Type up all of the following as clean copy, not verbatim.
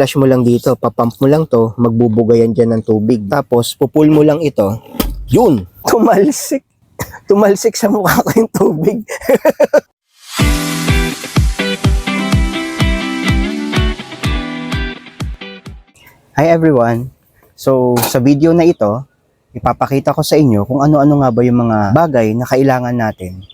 Flash mo lang dito, papump mo lang to, magbubugayan dyan ng tubig. Tapos, pupul mo lang ito, yun! Tumalsik! Tumalsik sa mukha ko yung tubig. Hi everyone! So, sa video na ito, ipapakita ko sa inyo kung ano-ano nga ba yung mga bagay na kailangan natin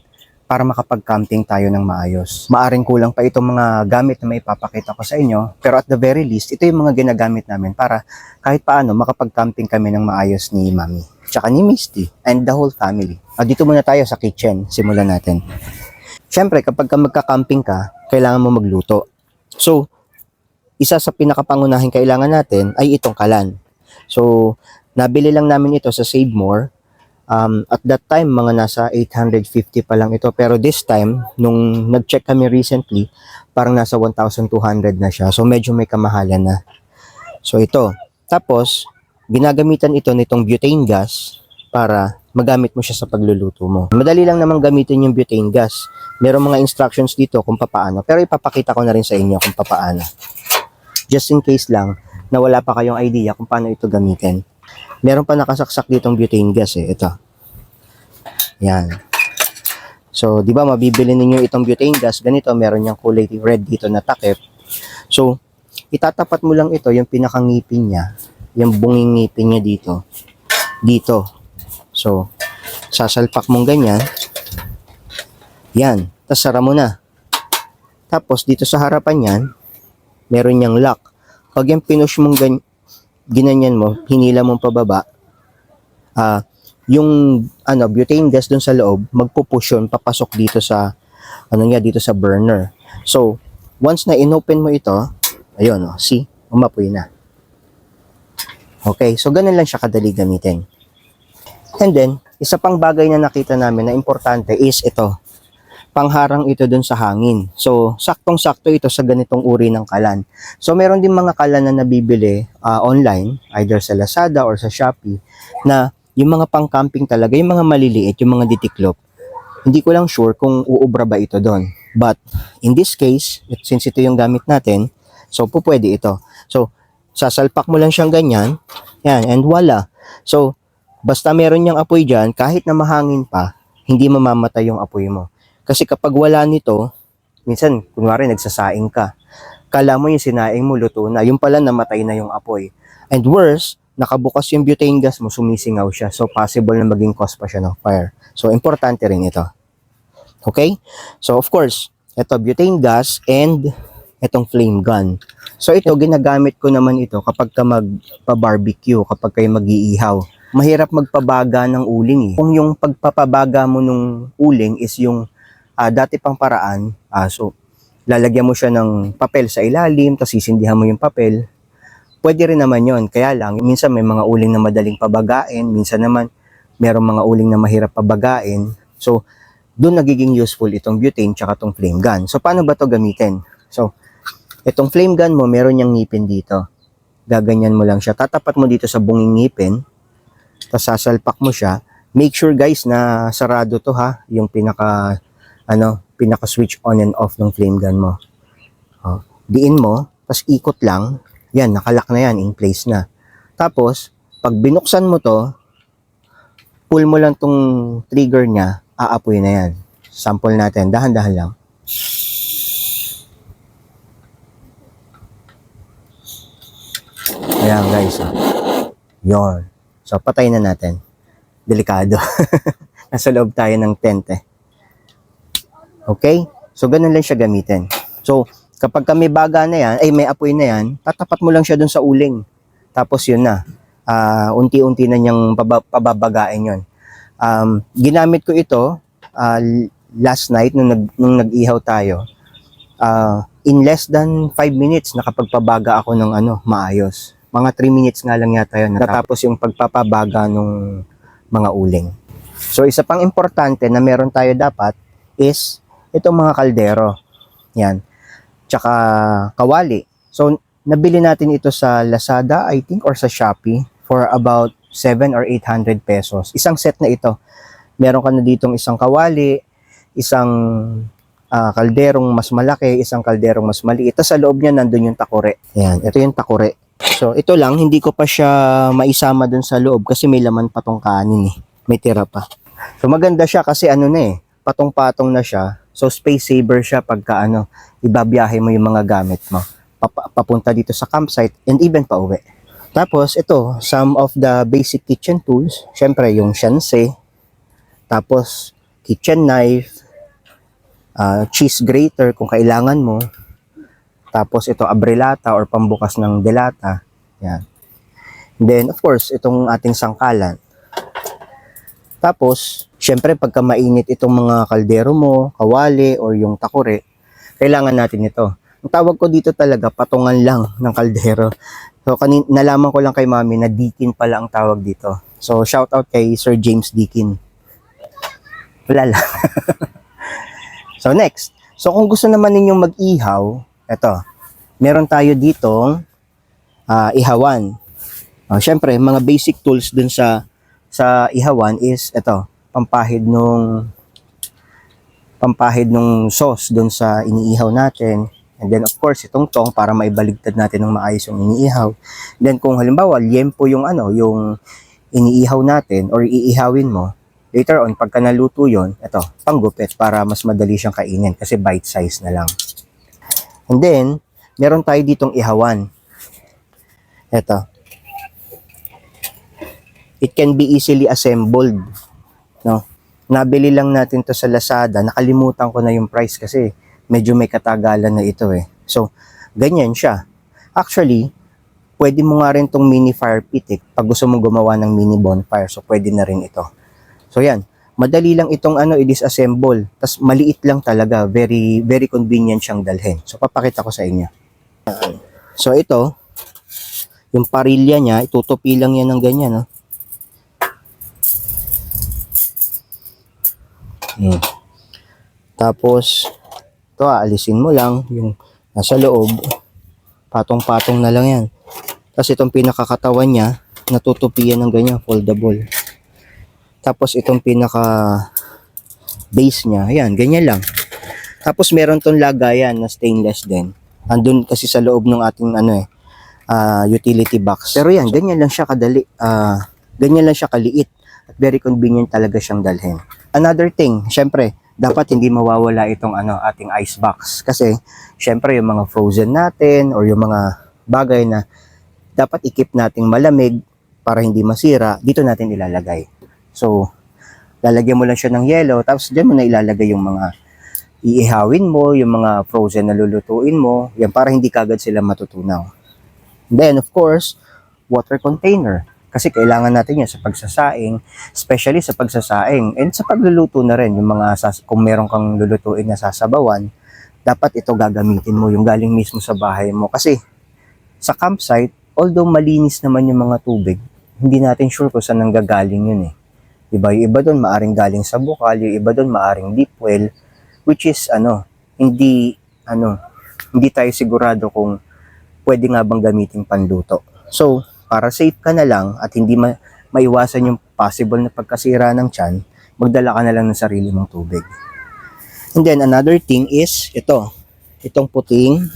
para makapag-camping tayo ng maayos. Maaring kulang pa itong mga gamit na maipapakita ko sa inyo, pero at the very least, ito yung mga ginagamit namin para kahit paano makapag-camping kami ng maayos ni Mami, tsaka ni Misty, and the whole family. Dito muna tayo sa kitchen, simulan natin. Siyempre, kapag magka-camping ka, kailangan mo magluto. So, isa sa pinakapangunahing kailangan natin ay itong kalan. So, nabili lang namin ito sa Save More. At that time, mga nasa 850 pa lang ito. Pero this time, nung nag-check kami recently, parang nasa 1,200 na siya. So, medyo may kamahalan na. So, ito. Tapos, ginagamitan ito nitong butane gas para magamit mo siya sa pagluluto mo. Madali lang naman gamitin yung butane gas. Merong mga instructions dito kung papaano. Pero ipapakita ko na rin sa inyo kung papaano. Just in case lang na wala pa kayong idea kung paano ito gamitin. Meron pa nakasaksak ditong butane gas eh. Ito. Yan. So, di ba mabibili ninyo itong butane gas. Ganito, meron niyang kulay red dito na takip. So, itatapat mo lang ito, yung pinakangipin niya. Yung bunging ngipin niya dito. Dito. So, sasalpak mong ganyan. Yan. Tapos, sara mo na. Tapos, dito sa harapan yan, meron niyang lock. Pag yung pinush mong ginanyan mo, hinila mong pababa, yung butane gas dun sa loob, magpupush yun, papasok dito sa, dito sa burner. So, once na inopen mo ito, ayun, see, umapoy na. Okay, so ganun lang siya kadali gamitin. And then, isa pang bagay na nakita namin na importante is ito. Pangharang ito dun sa hangin. So, saktong-sakto ito sa ganitong uri ng kalan. So, meron din mga kalan na nabibili online, either sa Lazada or sa Shopee, na yung mga pang-camping talaga, yung mga maliliit, yung mga ditiklop. Hindi ko lang sure kung uubra ba ito doon. But, in this case, since ito yung gamit natin, so, pwede ito. So, sasalpak mo lang siyang ganyan, yan, and voila. So, basta meron niyang apoy dyan, kahit na mahangin pa, hindi mamamatay yung apoy mo. Kasi kapag wala nito, minsan, kunwari, nagsasaing ka. Kala mo yung sinaing mo, luto na. Yung pala, namatay na yung apoy. And worse, nakabukas yung butane gas mo, sumisingaw siya. So, possible na maging cause pa siya ng fire. So, importante rin ito. Okay? So, of course, ito, butane gas and itong flame gun. So, ito, ginagamit ko naman ito kapag ka magpa-barbecue, kapag kayo mag-iihaw. Mahirap magpabaga ng uling eh. Kung yung pagpapabaga mo nung uling is yung dati pang paraan, so lalagyan mo siya ng papel sa ilalim, tapos sisindihan mo yung papel, pwede rin naman yon. Kaya lang, minsan may mga uling na madaling pabagain, minsan naman merong mga uling na mahirap pabagain. So, doon nagiging useful itong butane tsaka itong flame gun. So, paano ba to gamitin? So, itong flame gun mo, meron niyang ngipin dito. Gaganyan mo lang siya. Tatapat mo dito sa bunging ngipin, tapos sasalpak mo siya. Make sure guys na sarado to ha, yung pinaka switch on and off ng flame gun mo. Diin mo, tapos ikot lang, yan, nakalak na yan, in place na. Tapos, pag binuksan mo to, pull mo lang tong trigger niya, aapoy na yan. Sample natin, dahan-dahan lang. Ayan guys, yon. So, patay na natin. Delikado. Nasa loob tayo ng tent eh. Okay? So, ganun lang siya gamitin. So, kapag may baga na yan, may apoy na yan, tatapat mo lang siya dun sa uling. Tapos yun na. Unti-unti na niyang pababagain yun. Ginamit ko ito last night nung nag-ihaw tayo. In less than 5 minutes, nakapagpabaga ako ng maayos. Mga 3 minutes nga lang yata yun. Natapos yung pagpapabaga ng mga uling. So, isa pang importante na meron tayo dapat is itong mga kaldero. Yan. Tsaka kawali. So, nabili natin ito sa Lazada, I think, or sa Shopee for about 7 or 800 pesos. Isang set na ito. Meron ka na ditong isang kawali, isang kalderong mas malaki, isang kalderong mas maliit. Tapos sa loob niya nandun yung takure. Ayan, ito yung takure. So ito lang, hindi ko pa siya maisama dun sa loob kasi may laman pa tong kanin eh. May tira pa. So maganda siya kasi ano na eh, patong-patong na siya. So space saver siya pagka ibabiyahe mo yung mga gamit mo. Papunta dito sa campsite and even pa uwi. Tapos ito, some of the basic kitchen tools. Syempre yung shanse, tapos kitchen knife, cheese grater kung kailangan mo. Tapos ito abrelata or pambukas ng delata. Yan. Then of course, itong ating sangkalan. Tapos, syempre pagka mainit itong mga kaldero mo, kawali, or yung takure, kailangan natin ito. Ang tawag ko dito talaga, patungan lang ng kaldero. So, nalaman ko lang kay mami na Dikin pala ang tawag dito. So, shout out kay Sir James Dikin. Wala lang. So, next. So, kung gusto naman ninyong mag-ihaw, eto, meron tayo ditong ihawan. Syempre, mga basic tools dun sa ihawan is ito, pampahid nung sauce dun sa iniihaw natin. And then of course, itong tong para maibaligtad natin ng maayos yung iniihaw. Then kung halimbawa, liempo yung yung iniihaw natin or iihawin mo, later on, pagka naluto yun, ito, panggupit para mas madali siyang kainin kasi bite size na lang. And then, meron tayo ditong ihawan. Ito. It can be easily assembled. No? Nabili lang natin to sa Lazada. Nakalimutan ko na yung price kasi medyo may katagalan na ito eh. So, ganyan siya. Actually, pwede mo nga rin tong mini fire pit eh, pag gusto mong gumawa ng mini bonfire. So, pwede na rin ito. So, yan. Madali lang itong i-disassemble. Tas maliit lang talaga. Very, very convenient siyang dalhin. So, papakita ko sa inyo. So, ito, yung parilya niya, itutupi lang yan ng ganyan, no? Tapos, ito aalisin mo lang yung nasa loob. Patong-patong na lang yan. Tapos itong pinakakatawan niya, natutupian ng ganyan, foldable. Tapos itong pinaka base niya, ayan, ganyan lang. Tapos meron tong lagayan na stainless din. Andun kasi sa loob ng ating utility box. Pero yan, ganyan lang siya kadali, ganyan lang siya kaliit. At very convenient talaga siyang dalhin. Another thing, syempre, dapat hindi mawawala itong ating ice box. Kasi, syempre, yung mga frozen natin or yung mga bagay na dapat i-keep nating malamig para hindi masira, dito natin ilalagay. So, lalagyan mo lang siya ng yelo, tapos dyan mo na ilalagay yung mga iihawin mo, yung mga frozen na lulutuin mo, yan para hindi kagad sila matutunaw. Then, of course, water container. Kasi kailangan natin yan sa pagsasaing, especially sa pagsasaing, and sa pagluluto na rin, yung mga, kung meron kang lulutuin na sasabawan, dapat ito gagamitin mo, yung galing mismo sa bahay mo. Kasi, sa campsite, although malinis naman yung mga tubig, hindi natin sure kung saan nanggagaling yun eh. Diba? Yung iba doon maaring galing sa bukal, yung iba doon maaring deep well, which is, hindi tayo sigurado kung pwede nga bang gamitin panluto. So, para safe ka na lang at hindi maiwasan yung possible na pagkasira ng tiyan, magdala ka na lang ng sarili mong tubig. And then another thing is itong puting,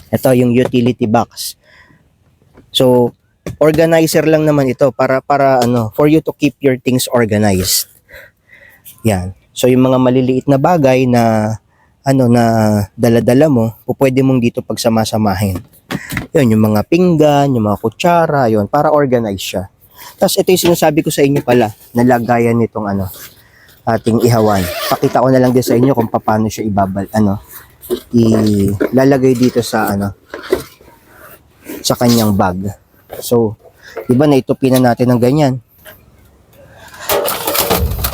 ito yung utility box. So, organizer lang naman ito para for you to keep your things organized. Yan. So, yung mga maliliit na bagay na na dala-dala mo, pwede mong dito pagsama-samahin. Yun, yung mga pinggan, yung mga kutsara, yun, para organize siya. Tapos ito yung sinasabi ko sa inyo pala, nalagayan nitong ating ihawan. Pakita ko na lang din sa inyo kung paano siya ilalagay dito sa sa kanyang bag. So, diba naitupi na natin ng ganyan.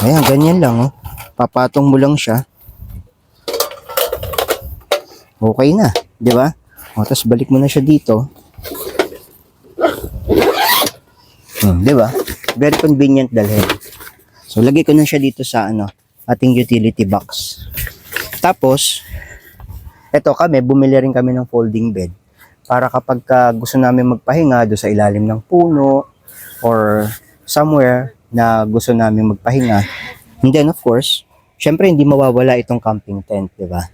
Ayan, ganyan lang, oh. Papatong mo lang siya. Okay na, di ba? O, tapos balik mo na siya dito. Di ba? Very convenient dalhin. So, lagay ko na siya dito sa ating utility box. Tapos, eto bumili rin kami ng folding bed para kapag gusto namin magpahinga do sa ilalim ng puno or somewhere na gusto namin magpahinga. And then, of course, syempre hindi mawawala itong camping tent, di ba?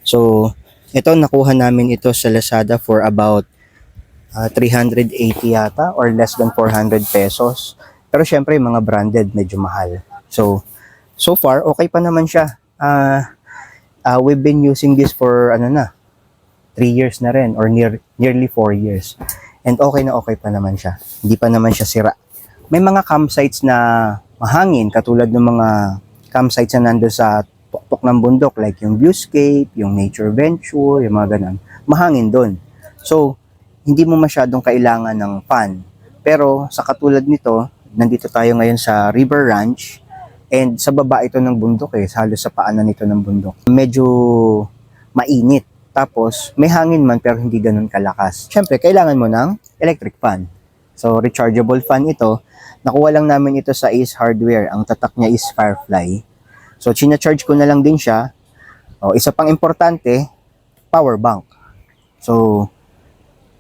So, ito nakuha namin ito sa Lazada for about 380 yata or less than 400 pesos. Pero syempre, mga branded, medyo mahal. So far, okay pa naman siya. We've been using this for 3 years na rin or nearly 4 years. And okay na okay pa naman siya. Hindi pa naman siya sira. May mga campsites na mahangin, katulad ng mga campsites na nando sa tuktok ng bundok, like yung Viewscape, yung Nature Venture, yung mga ganun. Mahangin doon. So, hindi mo masyadong kailangan ng fan. Pero sa katulad nito, nandito tayo ngayon sa River Ranch and sa baba ito ng bundok halos sa paanan nito ng bundok. Medyo mainit. Tapos may hangin man pero hindi ganoon kalakas. Syempre, kailangan mo ng electric fan. So rechargeable fan ito. Nakuha lang namin ito sa Ace Hardware. Ang tatak niya is Firefly. So china-charge ko na lang din siya. Isa pang importante, power bank. So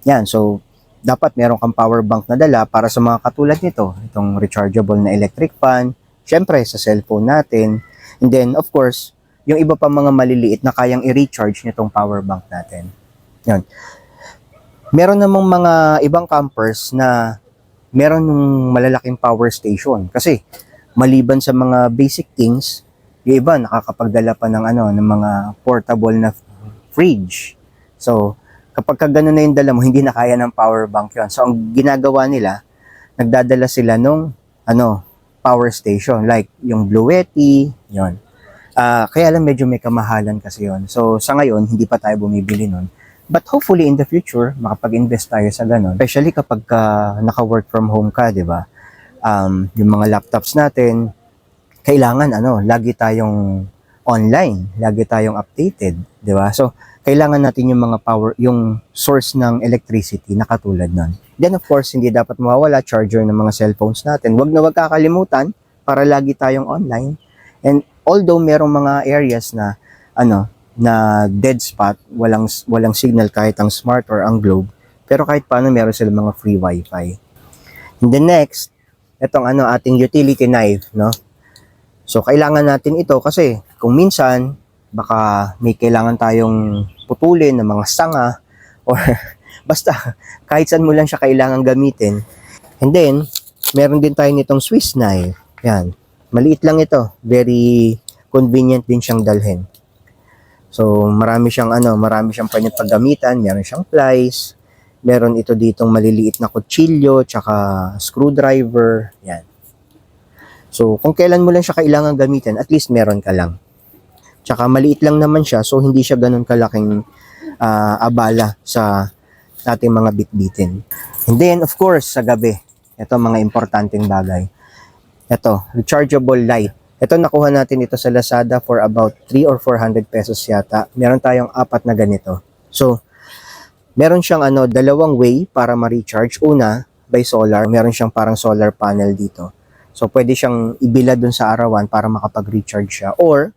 yan, so dapat meron kang power bank na dala para sa mga katulad nito, itong rechargeable na electric fan, syempre sa cellphone natin, and then of course, yung iba pa mga maliliit na kayang i-recharge nitong power bank natin. Yan. Meron namang mga ibang campers na meron ng malalaking power station kasi maliban sa mga basic things, yung iba nakakapagdala pa ng ng mga portable na fridge. So, kapag gano'n na yung dala mo, hindi na kaya ng power bank yun. So, ang ginagawa nila, nagdadala sila nung, power station. Like, yung Blue Yeti, yun. Kaya lang medyo may kamahalan kasi yun. So, sa ngayon, hindi pa tayo bumibili nun. But hopefully, in the future, makapag-invest tayo sa gano'n. Especially kapag naka-work from home ka, di ba? Yung mga laptops natin, kailangan, lagi tayong online. Lagi tayong updated, di ba? So, kailangan natin yung mga power, yung source ng electricity na katulad nun. Then of course, hindi dapat mawawala charger ng mga cellphones natin. Wag na wag kakalimutan para lagi tayong online. And although merong mga areas na na dead spot, walang signal kahit ang Smart or ang Globe, pero kahit paano meron silang mga free wifi. And then next, itong ating utility knife, no? So kailangan natin ito kasi kung minsan baka may kailangan tayong putulin ng mga sanga or basta kahit saan mo lang siya kailangan gamitin. And then, meron din tayo nitong Swiss knife. Yan. Maliit lang ito. Very convenient din siyang dalhin. So, marami siyang pwedeng paggamitan. Meron siyang plies. Meron ito ditong maliliit na kutsilyo, tsaka screwdriver. Yan. So, kung kailan mo lang siya kailangan gamitin, at least meron ka lang. Tsaka maliit lang naman siya, so hindi siya ganun kalaking abala sa ating mga bitbitin. And then, of course, sa gabi, ito mga importanteng bagay. Ito, rechargeable light. Ito, nakuha natin ito sa Lazada for about 3 or 400 pesos yata. Meron tayong 4 na ganito. So, meron siyang dalawang way para ma-recharge. Una, by solar. Meron siyang parang solar panel dito. So, pwede siyang ibila dun sa arawan para makapag-recharge siya. Or,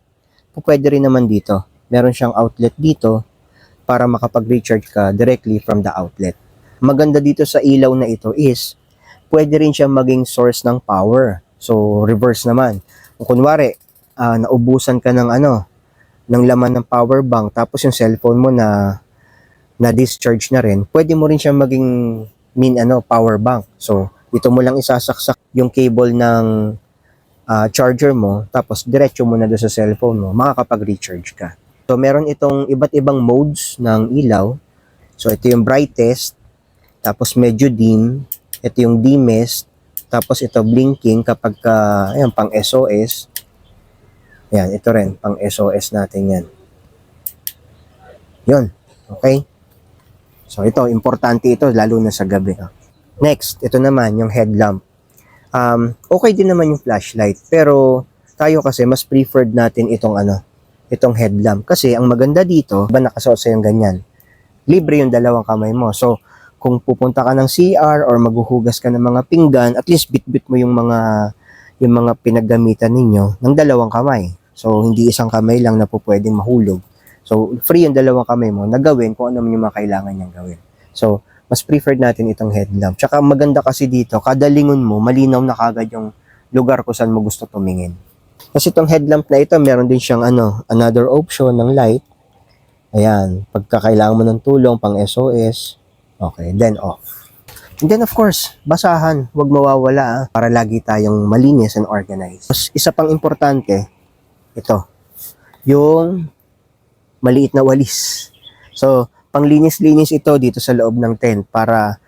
pwede rin naman dito. Meron siyang outlet dito para makapag-recharge ka directly from the outlet. Maganda dito sa ilaw na ito is pwede rin siya maging source ng power. So, reverse naman. Kung kunwari, naubusan ka ng ng laman ng power bank tapos yung cellphone mo na discharge na rin, pwede mo rin siya maging power bank. So, dito mo lang isasaksak yung cable ng charger mo, tapos diretso mo na doon sa cellphone mo, makakapag-recharge ka. So, meron itong iba't ibang modes ng ilaw. So, ito yung brightest, tapos medyo dim, ito yung dimmest, tapos ito blinking kapag pang SOS. Yan, ito rin, pang SOS natin yan. Yun, okay? So, ito, importante ito, lalo na sa gabi. Next, ito naman, yung headlamp. Okay din naman yung flashlight, pero tayo kasi mas preferred natin itong headlamp. Kasi ang maganda dito, nakasuot sa yung ganyan, libre yung dalawang kamay mo. So, kung pupunta ka ng CR or maghuhugas ka ng mga pinggan, at least bit-bit mo yung mga pinaggamitan ninyo ng dalawang kamay. So, hindi isang kamay lang na po pwedeng mahulog. So, free yung dalawang kamay mo na gawin kung ano man yung mga kailangan niyang gawin. So, mas preferred natin itong headlamp. Tsaka maganda kasi dito, kada lingon mo, malinaw na kagad yung lugar kung saan mo gusto tumingin. Kasi itong headlamp na ito, meron din siyang another option ng light. Ayan, pagka kailangan mo ng tulong pang SOS, okay, then off. And then of course, basahan, huwag mawawala para lagi tayong malinis and organized. Mas isa pang importante, ito, yung maliit na walis. So, panglinis-linis ito dito sa loob ng tent para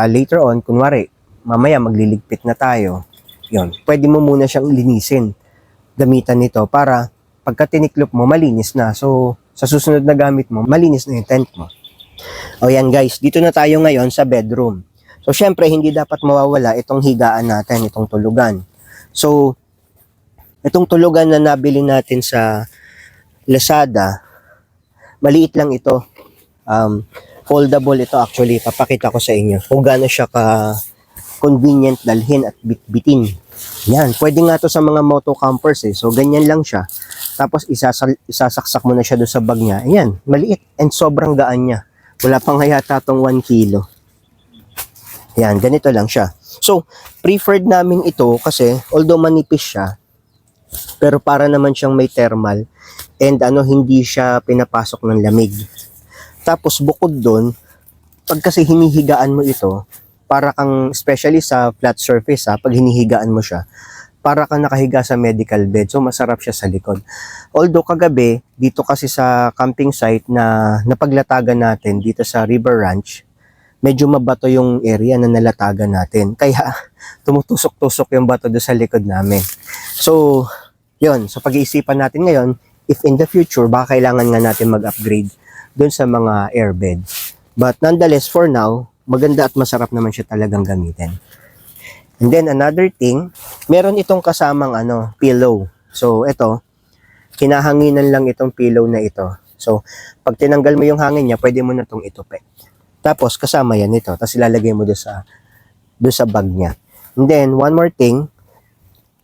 later on, kunwari, mamaya magliligpit na tayo, yun, pwede mo muna siyang linisin. Gamitan nito para pagka tiniklop mo, malinis na. So, sa susunod na gamit mo, malinis na yung tent mo. O yan guys, dito na tayo ngayon sa bedroom. So, syempre, hindi dapat mawawala itong higaan natin, itong tulugan. So, itong tulugan na nabili natin sa Lazada, maliit lang ito. Foldable ito actually. Papakita ko sa inyo kung gaano siya ka-convenient dalhin at bitbitin. Yan, pwede nga to sa mga moto campers So, ganyan lang siya. Tapos, isasaksak mo na siya doon sa bag niya. Ayan, maliit and sobrang gaan niya. Wala pang yata tong 1 kilo. Yan, ganito lang siya. So, preferred namin ito kasi although manipis siya, pero para naman siyang may thermal and hindi siya pinapasok ng lamig. Tapos, bukod doon, pag kasi hinihigaan mo ito, para kang, especially sa flat surface pag hinihigaan mo siya, para kang nakahiga sa medical bed. So, masarap siya sa likod. Although, kagabi, dito kasi sa camping site na napaglatagan natin dito sa River Ranch, medyo mabato yung area na nalatagan natin. Kaya, tumutusok-tusok yung bato doon sa likod namin. So, yun. So, pag-iisipan natin ngayon, if in the future, baka kailangan nga natin mag-upgrade doon sa mga airbed. But nonetheless, for now, maganda at masarap naman siya talagang gamitin. And then another thing, meron itong kasamang pillow. So ito, kinahanginan lang itong pillow na ito. So pag tinanggal mo yung hangin niya, pwede mo na itong itupi. Tapos kasama yan ito, tapos ilalagay mo doon sa bag niya. And then one more thing,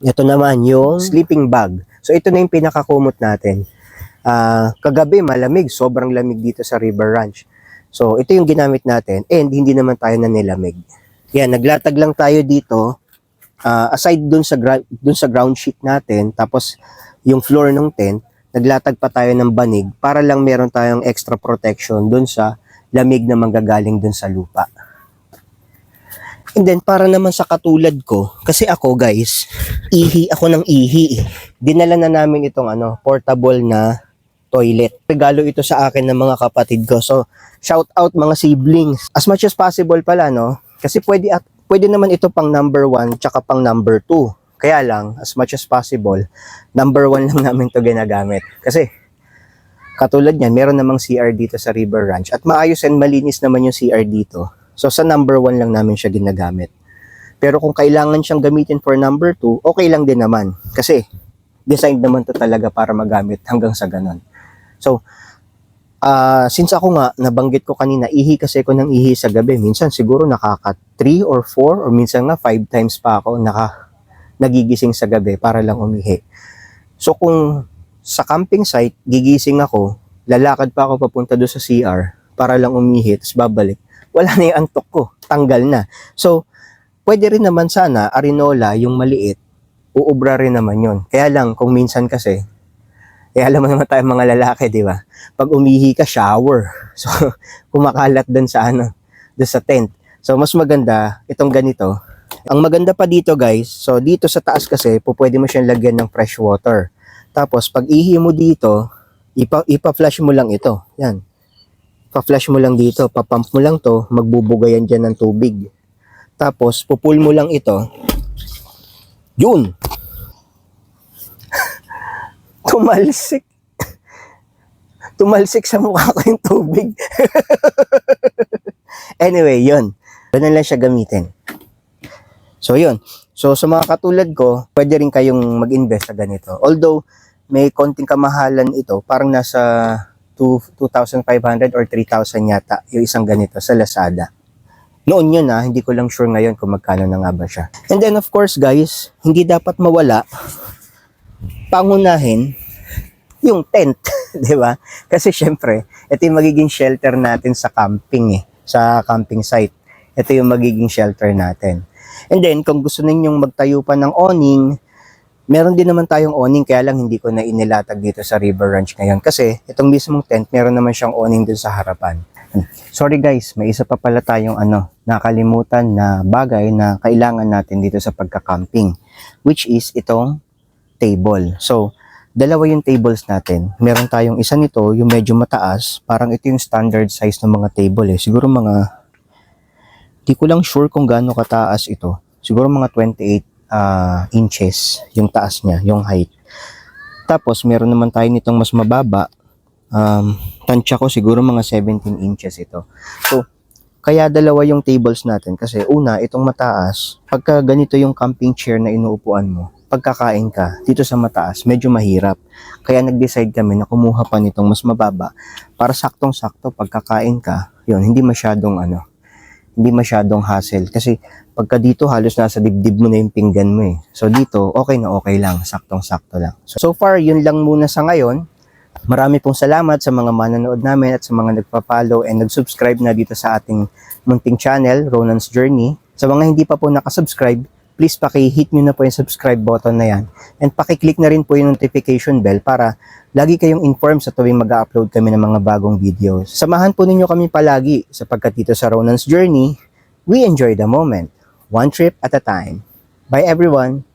ito naman yung sleeping bag. So ito na yung pinakakumot natin. Kagabi malamig, sobrang lamig dito sa River Ranch. So, ito yung ginamit natin and hindi naman tayo nanilamig. Yan, naglatag lang tayo dito. Aside dun sa ground sheet natin, tapos yung floor ng tent, naglatag pa tayo ng banig para lang meron tayong extra protection dun sa lamig na manggagaling dun sa lupa. And then, para naman sa katulad ko, kasi ako guys, ihi ako ng ihi. Dinala na namin itong portable na toilet. Regalo ito sa akin ng mga kapatid ko. So, shout out mga siblings. As much as possible pala, Kasi pwede naman ito pang number 1 tsaka pang number 2. Kaya lang, as much as possible, number 1 lang namin to ginagamit. Kasi, katulad niyan, meron namang CR dito sa River Ranch. At maayos and malinis naman yung CR dito. So, sa number 1 lang namin siya ginagamit. Pero kung kailangan siyang gamitin for number 2, okay lang din naman. Kasi, designed naman to talaga para magamit hanggang sa ganon. So, since ako nga, nabanggit ko kanina, ihi kasi ako ng ihi sa gabi. Minsan siguro nakaka 3 or 4 or minsan nga 5 times pa ako nagigising sa gabi para lang umihi. So, kung sa camping site, gigising ako, lalakad pa ako papunta doon sa CR para lang umihi, tapos babalik. Wala na yung antok ko. Tanggal na. So, pwede rin naman sana, Arinola, yung maliit, uubra rin naman yun. Kaya lang, kung minsan kasi, alam mo naman tayo mga lalaki, di ba? Pag umihi ka, shower. So, kumakalat dun sa dun sa tent. So, mas maganda itong ganito. Ang maganda pa dito, guys, so dito sa taas kasi, pwede mo siyang lagyan ng fresh water. Tapos, pag ihi mo dito, ipa-flush mo lang ito. Yan. Pa-flush mo lang dito, papump mo lang to, magbubugayan dyan ng tubig. Tapos, pupul mo lang ito. Yun! Tumalsik. Tumalsik sa mukha ko yung tubig. Anyway, yun. Ganun lang siya gamitin. So, yun. So, sa mga katulad ko, pwede rin kayong mag-invest sa ganito. Although, may konting kamahalan ito. Parang nasa 2,500 or 3,000 yata yung isang ganito sa Lazada. Noon yun hindi ko lang sure ngayon kung magkano na nga ba siya. And then, of course, guys, hindi dapat mawala pangunahin yung tent, di ba? Kasi syempre, ito yung magiging shelter natin sa camping sa camping site. Ito yung magiging shelter natin. And then, kung gusto ninyong magtayo pa ng awning, Meron din naman tayong awning, kaya lang hindi ko na inilatag dito sa River Ranch ngayon kasi itong mismong tent, meron naman siyang awning dun sa harapan. Sorry guys, may isa pa pala tayong nakalimutan na bagay na kailangan natin dito sa pagka-camping, which is itong table. So, dalawa yung tables natin. Meron tayong isa nito, yung medyo mataas, parang ito yung standard size ng mga table Siguro mga, di ko lang sure kung gaano kataas ito. Siguro mga 28 inches yung taas niya, yung height. Tapos, meron naman tayo nitong mas mababa. Tansya ko siguro mga 17 inches ito. So, kaya dalawa yung tables natin kasi una, itong mataas, pagka ganito yung camping chair na inuupuan mo, pagkakain ka dito sa mataas, medyo mahirap. Kaya nag-decide kami na kumuha pa nitong mas mababa para saktong-sakto pagkakain ka, yun, hindi masyadong hassle. Kasi pagka dito halos nasa dibdib mo na yung pinggan mo So dito, okay na okay lang, saktong-sakto lang. So far, yun lang muna sa ngayon. Marami pong salamat sa mga manonood namin at sa mga nagpa-follow and nag-subscribe na dito sa ating munting channel, Ronan's Journey. Sa mga hindi pa po nakasubscribe, please paki-hit nyo na po yung subscribe button na yan and paki-click na rin po yung notification bell para lagi kayong informed sa tuwing mag-upload kami ng mga bagong videos. Samahan po ninyo kami palagi sapagkat dito sa Ronan's Journey, we enjoy the moment, one trip at a time. Bye everyone!